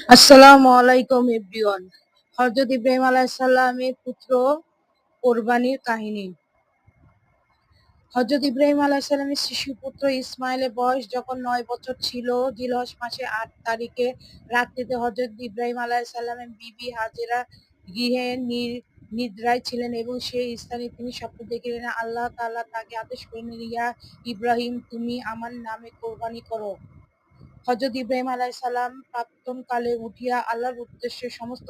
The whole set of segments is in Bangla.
আসসালামু আলাইকুম এভরিওয়ান। হযরত ইব্রাহিম আলাইহিস সালামের পুত্র কোরবানির কাহিনী। হযরত ইব্রাহিম আলাইহিস সালামের শিশু পুত্র ইসমাইলের বয়স যখন 9 বছর ছিল, জিলহজ মাসের 8 তারিখে রাত্রিতে হযরত ইব্রাহিম আলাইহিস সালামের বিবি হাজেরা গৃহে নিদ্রায় ছিলেন এবং সেই স্থানে তিনি স্বপ্ন দেখলেন। আল্লাহ তাআলা তাকে আদেশ করলেন, ইয়া ইব্রাহিম, তুমি আমার নামে কোরবানি করো। হযরত ইব্রাহিম আলাইহিস সালাম প্রাক্তনকালে উঠিয়া আল্লাহর উদ্দেশ্যে সমস্ত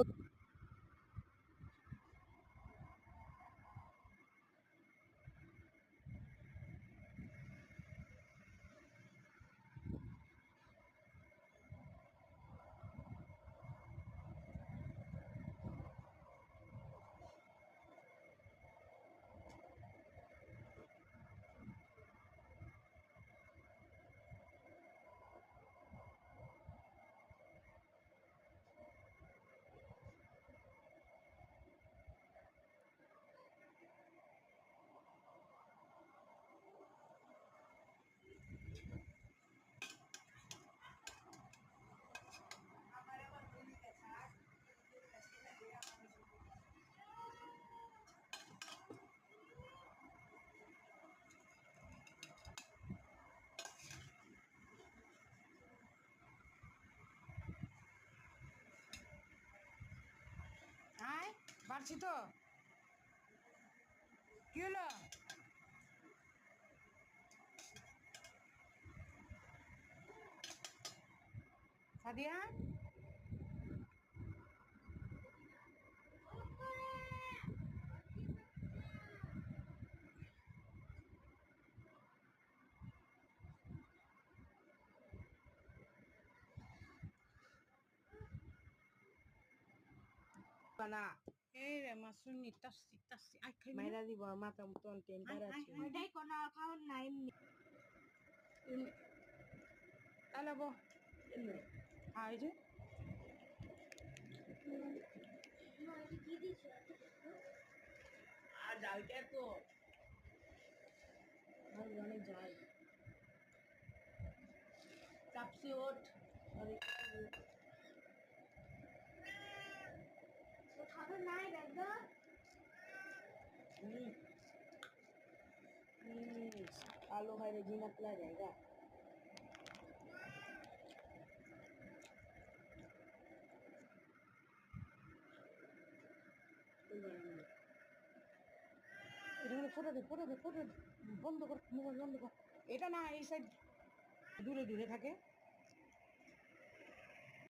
বাড়ছি তো কি হলো? সাদিয়া না এই রে মাসুম নিতাসি তাসি আই খাই মাইরা দিব মাথা মতন টেন্ডার আছে ওইটাই কোন খাওন না এমনি তাহলে বো আই যে আর ডালটা তো আর গানে যাই চাপসি ওঠ আরে তো খাবার নাই দাদা আলো ভাইরে জিনা প্লা জায়গা এটা ফটো দে বন্ধ কর, মোবাইল বন্ধ কর। এটা না এই সাইড দূরে দূরে থাকে।